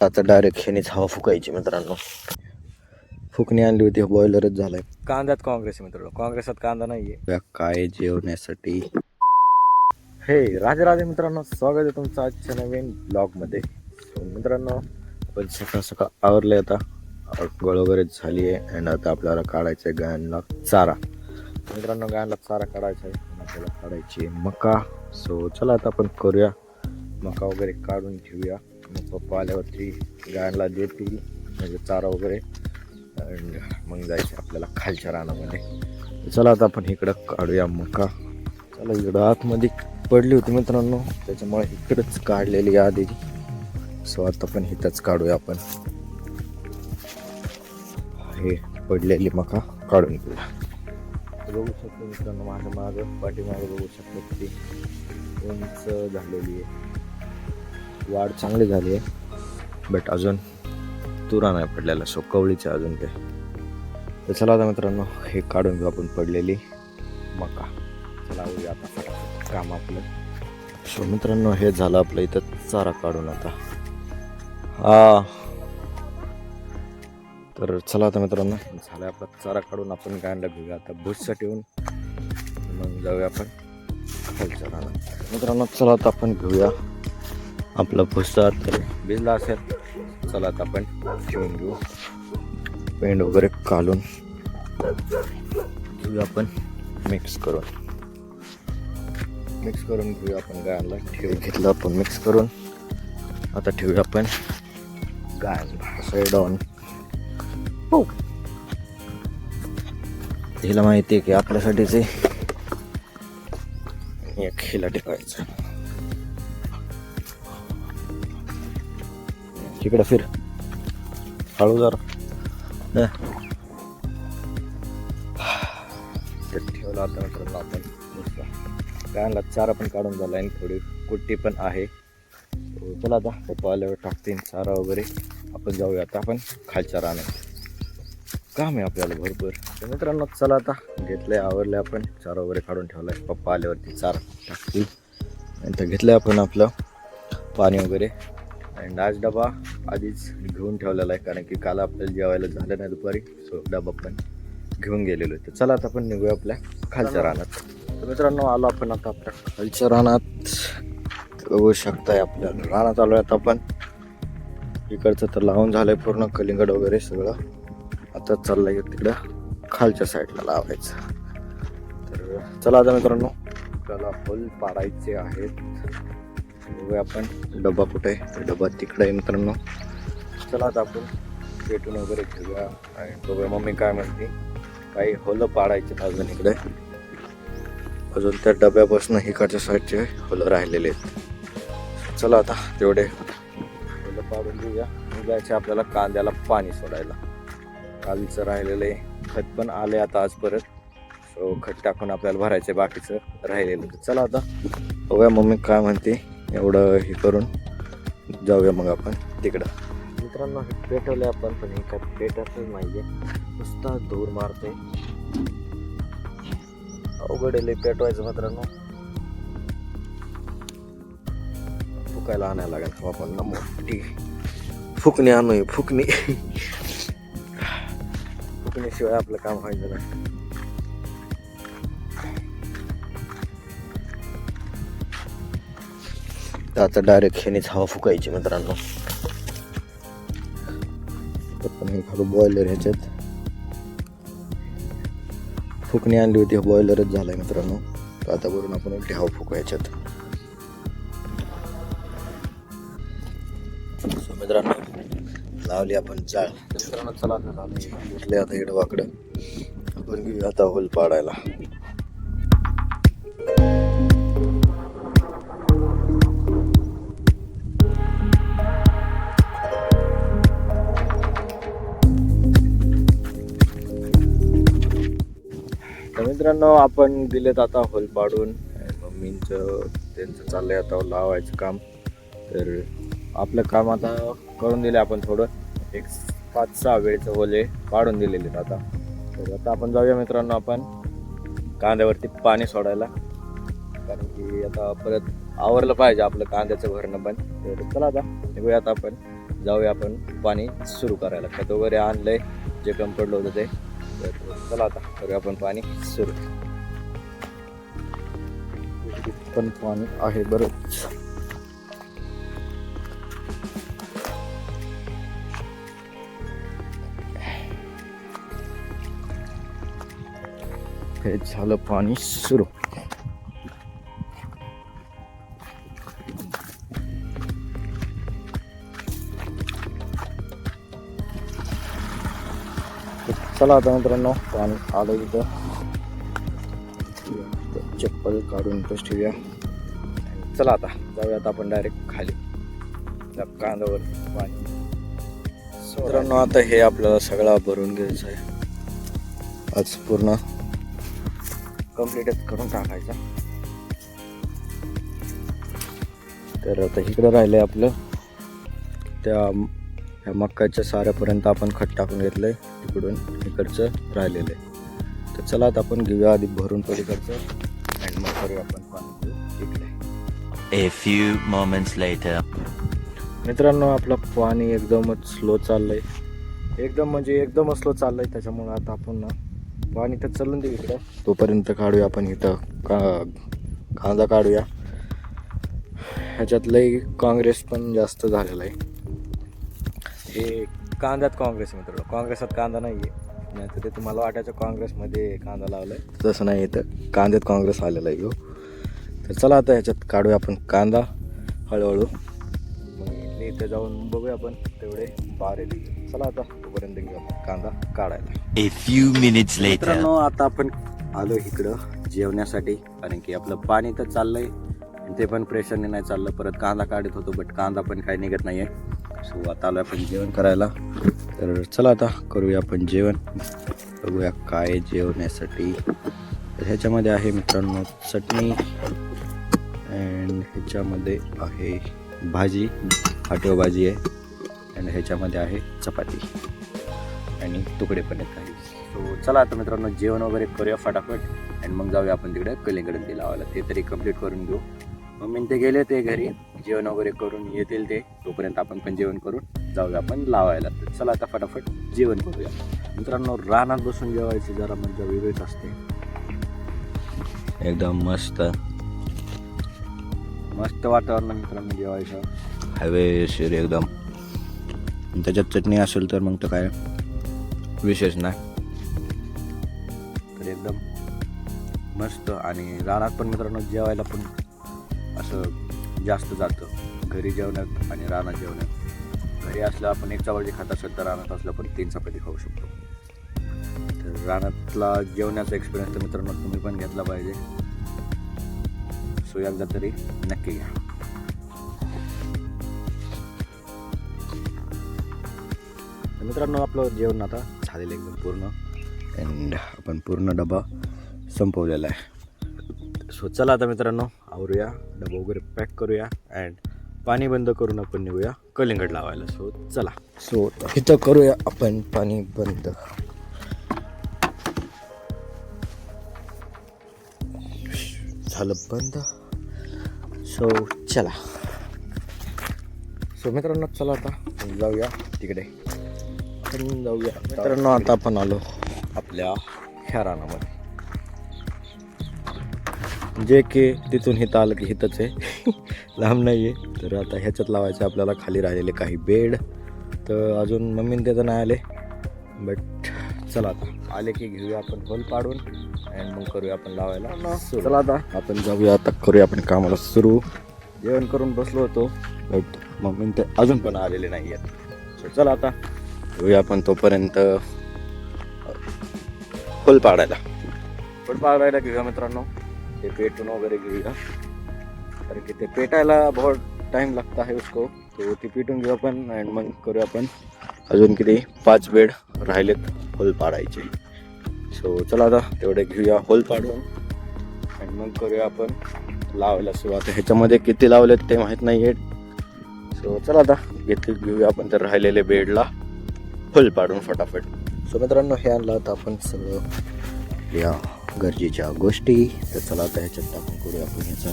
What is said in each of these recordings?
आता डायरेक्ट ह्यानेच हवा फुकायची मित्रांनो. फुकणी आणली होती, बॉयलरच झालाय. कांद्यात काँग्रेस मित्रांनो, काँग्रेसात कांदा नाहीये. काय जेवण्यासाठी. हे राधे राधे मित्रांनो, स्वागत आहे तुमचं आजच्या नवीन ब्लॉगमध्ये. मित्रांनो, आपण सकाळ सकाळ आवरले, आता आंघोळ वगैरे झाली आहे. अँड आता आपल्याला काढायचं आहे गायांना चारा. मित्रांनो गायला चारा काढायचा आहे, आपल्याला काढायची मका. सो चला आता आपण करूया, मका वगैरे काढून घेऊया. मग पप्पा आल्यावरती गायांना देतील म्हणजे चारा वगैरे, अँड मग जायचं आपल्याला खालच्या रानामध्ये. चला आता आपण इकडं काढूया मका. चला इकडं आतमध्ये पडली होती मित्रांनो, त्याच्यामुळे इकडंच काढलेली आधी. सो आता पण इथंच काढूया आपण. हे पडलेली मका काढून घेऊया. बघू शकतो मित्रांनो, माझ्या मागं पाठीमागं बघू शकतो किती उंच झालेली आहे. वाढ चांगली झाली आहे, बट अजून तुरा नाही पडलेला. सो कवळीचे अजून ते. तर चला आता मित्रांनो, हे काढून घेऊ आपण पडलेली मका. चला होऊया आता फटाफट काम आपलं. सो मित्रांनो, हे झालं आपलं इथं चारा काढून आता. तर चला आता मित्रांनो, झालं आपला चारा काढून आपण गायला घेऊया आता भुससाठी ठेवून, मग जाऊया आपण खालच्या रानात. मित्रांनो चला आता आपण घेऊया आपला भुसा. तर भिजला असेल, चला आता आपण ठेवून घेऊ. पेंड वगैरे काढून घेऊया आपण, मिक्स करून घेऊया आपण गायला. घेतलं आपण मिक्स करून. आता ठेवूया आपण गाय साईड ऑन. हो, हिला माहिती आहे की आपल्यासाठीच एक हिला टिकायचं. तिकडं फिर, हळू जरा. ठेवला आता मित्रांनो आपण. गायला चारा पण काढून झाला आणि थोडी कुट्टी पण आहे. चला आता पप्पा आल्यावर टाकतील चारा वगैरे. आपण जाऊया आता आपण खालच्या रानात, काम आहे आपल्याला भरपूर. तर मित्रांनो चला आता घेतलंय, आवरले आपण. चारा वगैरे काढून ठेवलाय, पप्पा आल्यावरती चारा टाकतील. नंतर घेतलंय आपण आपलं पाणी वगैरे. अँड आज डबा आधीच घेऊन ठेवलेला आहे, कारण की काल आपल्याला जेवायला झालं नाही दुपारी. सो डबा पण घेऊन गेलेलो आहे. तर चला आता आपण निघूया आपल्या खालच्या रानात. तर मित्रांनो आलो आपण आता आपल्या खालच्या रानात. बघू शकताय आपल्या रानात आलो आता आपण. इकडचं तर लावून झालंय पूर्ण, कलिंगड वगैरे सगळं. आता चाललंय तिकडं खालच्या साईडला लावायचं. तर चला आता मित्रांनो, आपल्याला फुल पाडायचे आहेत. बघूया आपण डबा कुठे आहे. तर डबा तिकडे आहे मित्रांनो. चला आता आपण पेटून वगैरे घेऊया आणि बघूया मम्मी काय म्हणते. काही होलं पाडायचे अजून इकडे, अजून त्या डब्यापासून इकडच्या साईडचे होलं राहिलेले आहेत. चला आता तेवढे होलं पाडून घेऊया. जायचे आपल्याला कांद्याला पाणी सोडायला. कालचं राहिलेले खत पण आले आता आज परत. सो खत टाकून आपल्याला भरायचे बाकीचं राहिलेलं. चला आता बघूया मम्मी काय म्हणते. एवढं हे करून जाऊया मग आपण तिकडं. मित्रांनो हे पेटवले आपण, पण हे काय पेटतच नाहीये, नुसता धूर मारते. अवघड आहे पेटवायचं मित्रांनो. फुकायला आणायला लागेल हवा पण ना मोठी. फुकणी आणूया, फुकणी. फुकणीशिवाय आपलं काम व्हायचं नाही. आता डायरेक्ट ह्यानेच हवा फुकायची मित्रांनो. पण हे खालून बॉयलर, ह्याच्यात फुकणी आणली होती, बॉयलरच झालाय मित्रांनो. तर आता वरून आपण उलटी हवा फुकू ह्याच्यात. मित्रांनो लावली आपण चाळ. मित्रांनो चला आता घेतले आता इकडं वाकडं आपण घेऊया आता होल पाडायला. तर मित्रांनो आपण दिलेत आता होल पाडून. मम्मींचं त्यांचं चाललंय आता लावायचं काम. तर आपलं काम आता करून दिले आपण. थोडं एक 5-6 वेळचं होले पाडून दिलेले आता. तर आता आपण जाऊया मित्रांनो आपण कांद्यावरती पाणी सोडायला, कारण की आता परत आवरलं पाहिजे आपलं कांद्याचं भरणं पण. तर चला आता निघूया आता आपण जाऊया आपण पाणी सुरू करायला. खत वगैरे आणलंय जे कमी पडलं होतं ते. तर चला आता करूया आपण पाणी सुरू. पण पाणी आहे बरंच. हे झालं पाणी सुरू. चला आता मित्रांनो पाणी आलं इथं. चप्पल काढून इथंच ठेवूया. चला आता जाऊयात आपण डायरेक्ट खाली त्या कांद्यावर पाणी. मित्रांनो आता हे आपल्याला सगळा भरून घ्यायचं आहे. आज पूर्ण कम्प्लीटच करून टाकायचा. तर आता इकडं राहिलं आहे आपलं ह्या मक्काच्या साऱ्यापर्यंत आपण खत टाकून घेतलंय. तिकडून इकडचं राहिलेलं आहे. तर चला आता आपण घेऊया आधी भरून पलीकडचं आणि मग करूया आपण पाणी घेऊ इकडे. A few moments later. मित्रांनो आपलं पाणी एकदमच स्लो चाललंय. एकदमच स्लो चाललंय. त्याच्यामुळे आता आपण ना पाणी तर चालून देऊ इकडं. तोपर्यंत काढूया आपण इथं कांदा काढूया. ह्याच्यात लई काँग्रेस पण जास्त झालेला आहे. हे कांद्यात काँग्रेस मित्रांनो, काँग्रेसात कांदा नाही आहे. नाही तर ते तुम्हाला वाटायचं काँग्रेसमध्ये कांदा लावलाय, तसं नाही येतं. कांद्यात काँग्रेस आलेला आहे हो. तर चला आता ह्याच्यात काढूया आपण कांदा हळूहळू. मग इथे जाऊन बघूया आपण तेवढे बारे दिले. चला आता तोपर्यंत घेऊ आपण कांदा काढायला. A few minutes later. मित्रांनो आता आपण आलो इकडं जेवण्यासाठी, कारण की आपलं पाणी तर चाललंय आणि ते पण प्रेशरने नाही चाललं. परत कांदा काढत होतो बट कांदा पण काही निघत नाही आहे. सो आता आलो आपण जेवण करायला. तर चला आता करूया आपण जेवण. बघूया काय जेवण्यासाठी. तर ह्याच्यामध्ये आहे मित्रांनो चटणी अँड ह्याच्यामध्ये आहे भाजी, हाटेव भाजी आहे. आणि ह्याच्यामध्ये आहे चपाती आणि तुकडे पण आहेत काही. सो चला आता मित्रांनो जेवण वगैरे करूया फटाफट आणि मग जाऊया आपण तिकडे कलिंगड ते लावायला. ते तरी कंप्लीट करून घेऊ. मम्मी ते गेले ते घरी जेवण वगैरे करून येतील ते. तोपर्यंत आपण पण जेवण करून जाऊया आपण लावायला. तर चला आता फटाफट जेवण करूया. मित्रांनो रानात बसून जेवायची जरा मजा वेगळीच असते. एकदम मस्त मस्त वातावरण मित्रांनो जेवायचं. हवेशीर एकदम. त्याच्यात चटणी असेल तर मग तर काय विशेष नाही. तर एकदम मस्त. आणि रानात पण मित्रांनो जेवायला पण असं जास्त जातं घरी जेवण्यात आणि रानात जेवण्यात. घरी असलं आपण एक चपाती खात असेल तर रानात असलं पण 3 चपाती खाऊ शकतो. तर रानातला जेवण्याचा एक्सपिरियन्स तर मित्रांनो तुम्ही पण घेतला पाहिजे. सो एकदा तरी नक्की घ्या. तर मित्रांनो आपलं जेवण आता झालेलं एकदम पूर्ण अँड आपण पूर्ण डबा संपवलेला आहे. सो चला आता मित्रांनो आवरूया, डबा वगैरे पॅक करूया अँड पाणी बंद करून आपण निघूया कलिंगड लावायला. सो चला. सो इथं करूया आपण पाणी बंद. झालं बंद. सो चला. सो मित्रांनो चला आता जाऊया तिकडे. आपण जाऊया मित्रांनो. आता आपण आलो आपल्या ह्या रानामध्ये, जे की तिथून हिथं आलं की हिथंच आहे. लांब नाही आहे. तर आता ह्याच्यात लावायचं आपल्याला. खाली राहिलेले काही बेड तर अजून मम्मीने त्याचं नाही आले. बट चला आता आले की घेऊया आपण होल पाडून अँड मग करूया आपण लावायला. चला आता आपण जाऊया. आता करूया आपण कामाला सुरू. जेवण करून बसलो होतो बट मम्मीने ते अजून पण आलेले नाही आहेत. सो चला आता घेऊया आपण तोपर्यंत होल पाडायला. होल पाडायला घेऊया मित्रांनो. ते पेटून वगैरे घेऊया, कारण की ते पेटायला बहुत टाइम लगता है उसको. तो ते पेटून घेऊ आपण अँड मग करूया आपण. अजून किती 5 बेड राहिलेत होल पाडायचे. सो चला आता तेवढे घेऊया होल पाडून आणि मग करूया आपण लावायला सुरुवात. ह्याच्यामध्ये किती लावलेत ते माहीत नाही आहे. सो चला आता घेऊया आपण तर राहिलेले बेडला होल पाडून फटाफट. सो मित्रांनो हे आणलं आता आपण सगळं या गरजेच्या गोष्टी. तर चला आता ह्याच्यात टाकून करूया आपण ह्याचा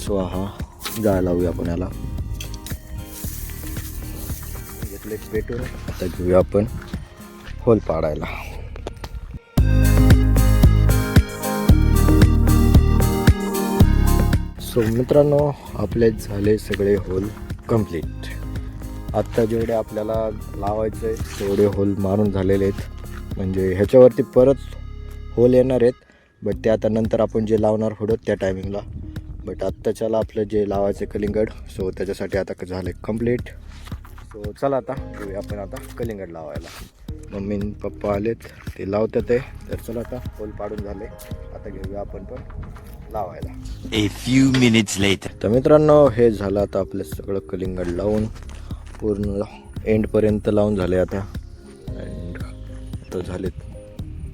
स्वाहा. जाळ लावूया आपण याला. झाले पेटून. आता घेऊया आपण होल पाडायला. सो मित्रांनो, आपले झाले सगळे होल कंप्लीट. आत्ता जेवढे आपल्याला लावायचे आहेत तेवढे होल मारून झालेले आहेत. म्हणजे ह्याच्यावरती परत होल येणार आहेत, बट ते आता नंतर आपण जे लावणार होतो त्या टायमिंगला. बट आत्ताच्याला आपलं जे लावायचं कलिंगड, सो त्याच्यासाठी आता झालं कंप्लीट. सो चला आता घेऊया आपण आता कलिंगड लावायला. मम्मी आणि पप्पा आलेत, ते लावतात आहे. तर चला आता होल पाडून झाले, आता घेऊया आपण पण लावायला. A few minutes later. तर मित्रांनो, हे झालं आता आपलं सगळं कलिंगड लावून पूर्ण एंडपर्यंत लावून झाले आता. अँड आता झालेत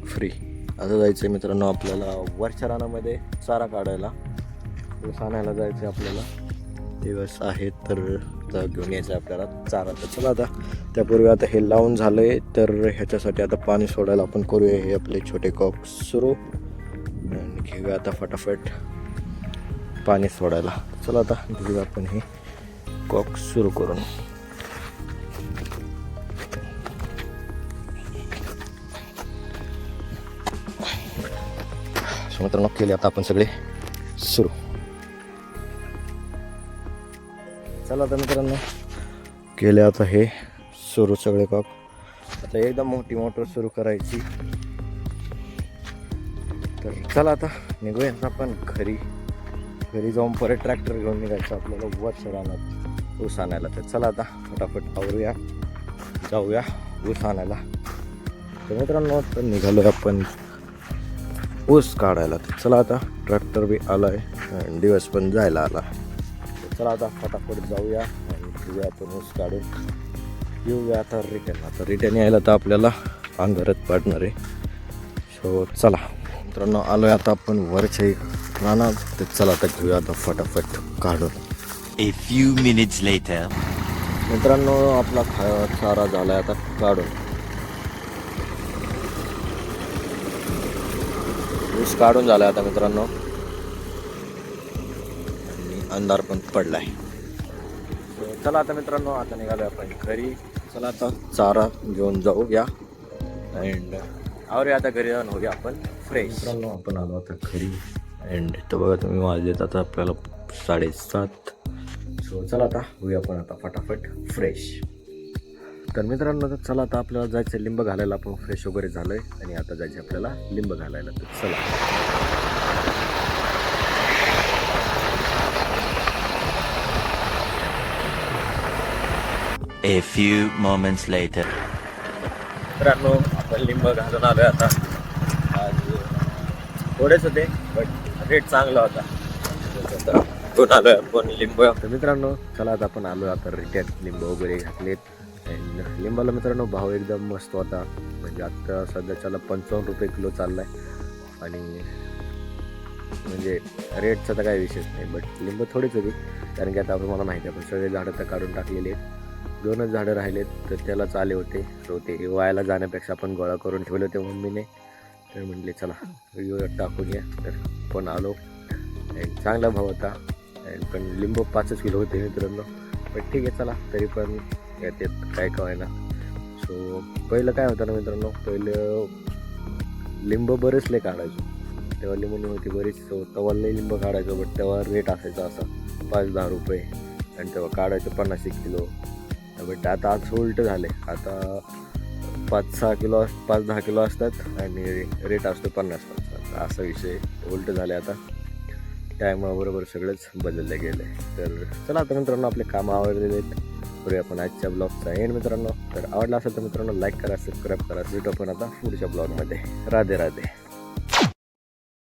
फ्री. आता जायचं आहे मित्रांनो आपल्याला वरच्या रानामध्ये चारा काढायला. ऊस आणायला जायचं आहे आपल्याला. दिवस आहेत तर घेऊन यायचं आहे आपल्याला चारा. तर चला आता त्यापूर्वी आता हे लावून झालं आहे, तर ह्याच्यासाठी आता पाणी सोडायला आपण करूया हे आपले छोटे कॉक सुरू. आणि घेऊया आता फटाफट पाणी सोडायला. चला आता घेऊया आपण हे कॉक सुरू करून. मित्रांनो, केले आता आपण सगळे सुरू. चला आता मित्रांनो, केले आता हे सुरू सगळे कॉक. आता एकदम मोठी मोटर सुरू करायची. तर चला आता निघूया आपण घरी जाऊन परत ट्रॅक्टर घेऊन निघायचं आपल्याला वर्ष रानात ऊस आणायला. तर चला आता फटाफट आवरूया, जाऊया ऊस आणायला. तर मित्रांनो, तर निघालो आपण ऊस काढायला. तर चला आता ट्रॅक्टर बी आला आहे आणि दिवस पण जायला आला. तर चला आता फटाफट जाऊया आणि घेऊया आपण ऊस काढून येऊया आता रिटर्न. आता रिटर्न यायला तर आपल्याला अंधारात पडणार आहे. सो चला मित्रांनो, आलो आहे आता आपण वरच्या रानात. तर चला आता घेऊया आता फटाफट काढून. A few minutes later. मित्रांनो, आपला चारा झाला आहे आता काढून. ऊस काढून झाला आता मित्रांनो, आणि अंधार पण पडला आहे. चला आता मित्रांनो, आता निघालो आपण घरी. चला आता चारा घेऊन जाऊया अँड आवरूया. आता घरी जाऊन होऊया आपण फ्रेश. मित्रांनो, आपण आलो आता घरी अँड तर बघा तुम्ही, वाजलेत आता आपल्याला 7:30. सो चला आता होऊया आपण आता फटाफट फ्रेश. तर मित्रांनो, तर चला आता आपल्याला जायचं लिंब घालायला. आपण फ्रेश वगैरे झालं आहे आणि आता जायचं आपल्याला लिंब घालायला. तर चला. A few moments later. मित्रांनो, आपण लिंब घालून आलो आहे आता. आज थोडेच होते बट रेट चांगला होता. घेऊन आलो आहे आपण लिंब. तर मित्रांनो, चला आता आपण आलो आता रिटर्न. लिंब वगैरे घातलेत अँड लिंबाला मित्रांनो भाव एकदम मस्त होता. म्हणजे आत्ता सध्याच्याला 55 रुपये किलो चालला आहे. आणि म्हणजे रेटचा तर काही विशेष नाही, बट लिंब थोडीच होती. कारण की आता आपण मला माहिती आहे आपण सगळे झाडं तर काढून टाकलेले आहेत. 2च झाडं राहिलेत तर त्यालाच आले होते. सो ते वायाला जाण्यापेक्षा आपण गोळा करून ठेवले होते मम्मीने. तर म्हटले चला टाकून या. तर पण आलो अँड चांगला भाव होता. अँड पण लिंब 5 किलो होते मित्रांनो. पण ठीक आहे, चला तरी पण येतात काय कळायला. सो पहिलं काय होतं ना मित्रांनो, पहिलं लिंब बरेच लय काढायचो. तेव्हा लिंबू होती बरीच. सो तेव्हा लय लिंब काढायचो, बट तेव्हा रेट असायचा असा 5-10 रुपये. आणि तेव्हा काढायचं 50-1 किलो. बट आता असं उलटं झालं आहे. आता 5-6 किलो 5-10 किलो असतात आणि रेट असतो 50-50. असा विषय उलटं झालं आहे. आता टायमाबरोबर सगळंच बदललं गेलं आहे. तर चला आता मित्रांनो, आपले कामं आवडलेले आहेत. करूया आपण आजच्या ब्लॉगचा एंड मित्रांनो. तर आवडला असेल तर मित्रांनो लाईक करा, सबस्क्राईब करा. भेटू आपण आता पुढच्या ब्लॉगमध्ये. राधे राधे.